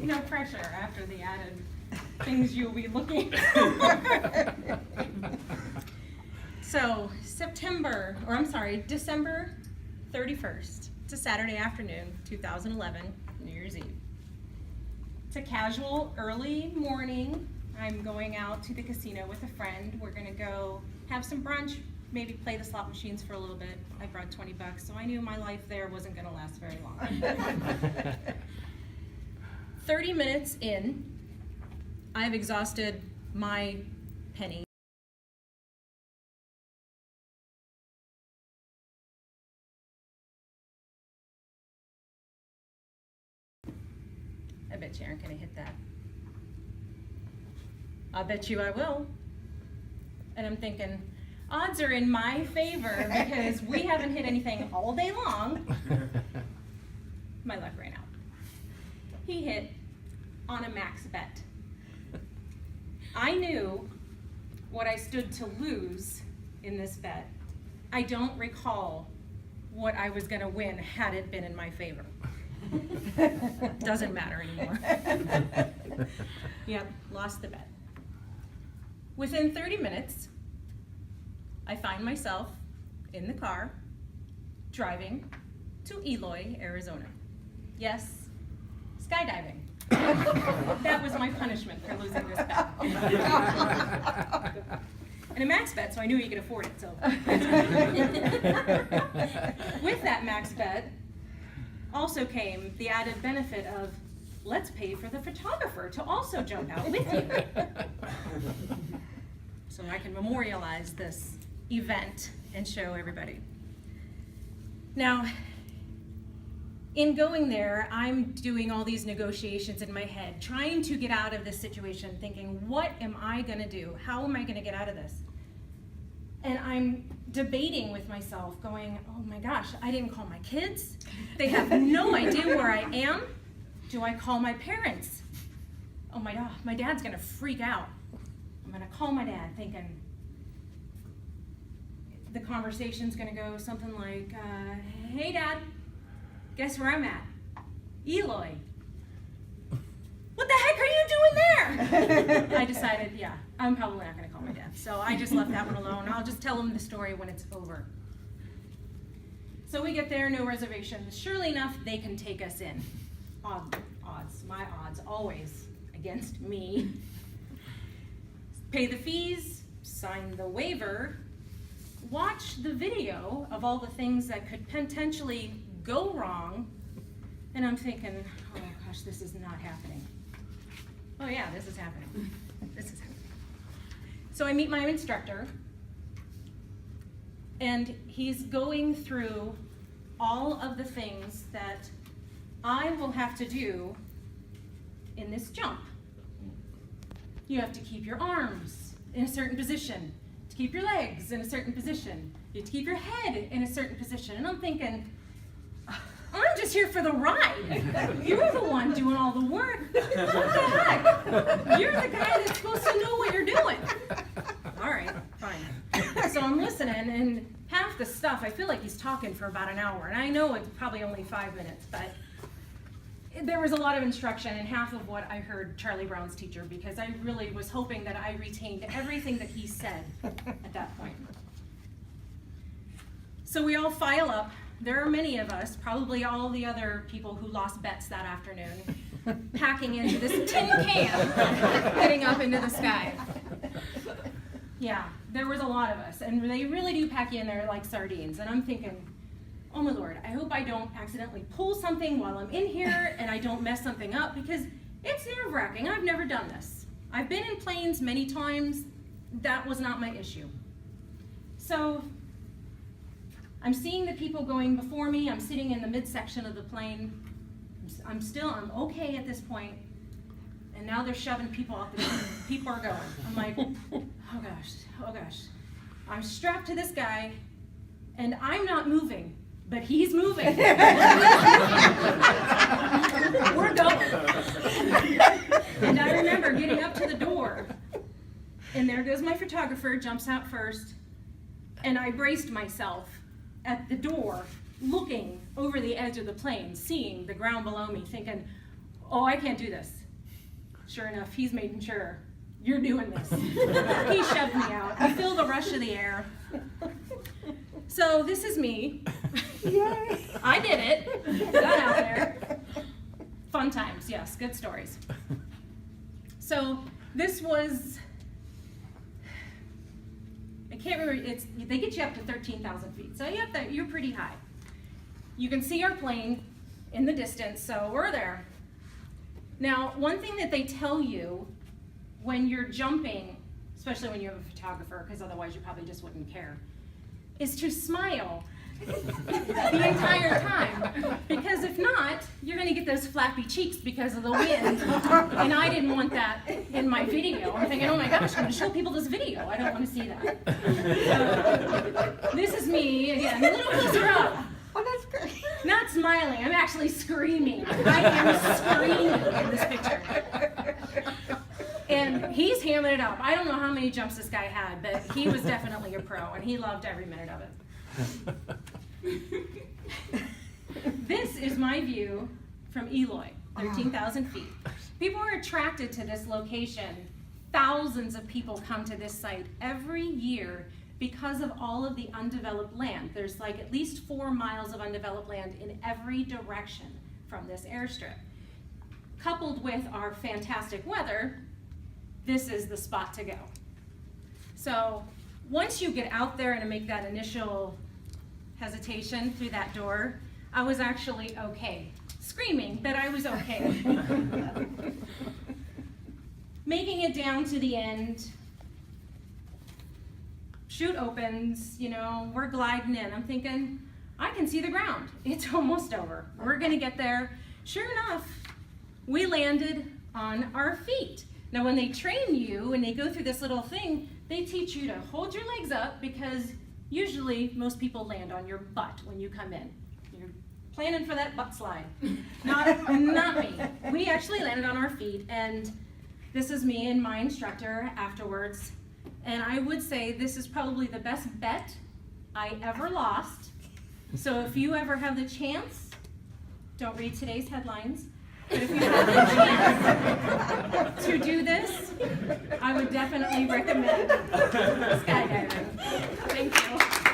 No pressure after the added things you'll be looking. So December 31st. It's a Saturday afternoon, 2011, New Year's Eve. It's a casual early morning. I'm going out to the casino with a friend. We're gonna go have some brunch, maybe play the slot machines for a little bit. I brought 20 bucks, so I knew my life there wasn't gonna last very long. 30 minutes in, I've exhausted my penny. I bet you aren't gonna hit that. I'll bet you I will. And I'm thinking, odds are in my favor because we haven't hit anything all day long. My luck ran out. He hit on a max bet. I knew what I stood to lose in this bet. I don't recall what I was gonna win had it been in my favor. Doesn't matter anymore. Yep, lost the bet. Within 30 minutes, I find myself in the car driving to Eloy, Arizona. Yes, skydiving. That was my punishment for losing this bet. And a max bet, so I knew you could afford it. So, with that max bet also came the added benefit of let's pay for the photographer to also jump out with you, so I can memorialize this event and show everybody. Now, in going there, I'm doing all these negotiations in my head, trying to get out of this situation, thinking, what am I gonna do? How am I gonna get out of this? And I'm debating with myself, going, oh my gosh, I didn't call my kids. They have no idea where I am. Do I call my parents? Oh my God, my dad's gonna freak out. I'm gonna call my dad thinking, the conversation's gonna go something like, hey Dad, guess where I'm at? Eloy. What the heck are you doing there? I decided, yeah, I'm probably not gonna call my dad. So I just left that one alone. I'll just tell him the story when it's over. So we get there, no reservations. Surely enough, they can take us in. Odds, my odds, always against me. Pay the fees, sign the waiver, watch the video of all the things that could potentially go wrong, and I'm thinking, oh gosh, this is not happening. Oh yeah, this is happening. This is happening. So I meet my instructor, and he's going through all of the things that I will have to do in this jump. You have to keep your arms in a certain position, to keep your legs in a certain position, you have to keep your head in a certain position. And I'm thinking, I'm just here for the ride. You're the one doing all the work. What the heck? You're the guy that's supposed to know what you're doing. All right, fine. So I'm listening, and half the stuff, I feel like he's talking for about an hour. And I know it's probably only 5 minutes, but there was a lot of instruction, and half of what I heard Charlie Brown's teacher, because I really was hoping that I retained everything that he said at that point. So we all file up. There are many of us, probably all the other people who lost bets that afternoon, packing into this tin can, heading up into the sky. Yeah, there was a lot of us, and they really do pack you in there like sardines, and I'm thinking, oh my Lord, I hope I don't accidentally pull something while I'm in here and I don't mess something up, because it's nerve-wracking. I've never done this. I've been in planes many times. That was not my issue. So I'm seeing the people going before me. I'm sitting in the midsection of the plane. I'm okay at this point. And now they're shoving people out the door. People are going. I'm like, oh gosh. I'm strapped to this guy, and I'm not moving. But he's moving. We're going. And I remember getting up to the door, and there goes my photographer, jumps out first, and I braced myself at the door, looking over the edge of the plane, seeing the ground below me, thinking, oh, I can't do this. Sure enough, he's making sure, you're doing this. He shoved me out. I feel the rush of the air. So this is me. Yay. I did it. Got out there. Fun times, yes, good stories. So this was, I can't remember, they get you up to 13,000 feet. So you're pretty high. You can see our plane in the distance, so we're there. Now, one thing that they tell you when you're jumping, especially when you have a photographer, because otherwise you probably just wouldn't care, is to smile the entire time. Because if not, you're going to get those flappy cheeks because of the wind. And I didn't want that in my video. I'm thinking, oh my gosh, I'm going to show people this video. I don't want to see that. So, this is me, again, a little closer up. Oh, that's great. Not smiling, I'm actually screaming. I am screaming in this picture. And he's hamming it up. I don't know how many jumps this guy had, but he was definitely a pro, and he loved every minute of it. This is my view from Eloy, 13,000 feet. People are attracted to this location. Thousands of people come to this site every year because of all of the undeveloped land. There's like at least 4 miles of undeveloped land in every direction from this airstrip. Coupled with our fantastic weather, this is the spot to go. So once you get out there and make that initial hesitation through that door, I was actually okay. Screaming that I was okay. Making it down to the end, chute opens, you know, we're gliding in. I'm thinking, I can see the ground. It's almost over. We're gonna get there. Sure enough, we landed on our feet. Now when they train you and they go through this little thing, they teach you to hold your legs up because usually most people land on your butt when you come in. You're planning for that butt slide. Not me. We actually landed on our feet, and this is me and my instructor afterwards. And I would say this is probably the best bet I ever lost. So if you ever have the chance, don't read today's headlines, but if you have the chance to do this, I would definitely recommend skydiving. Thank you.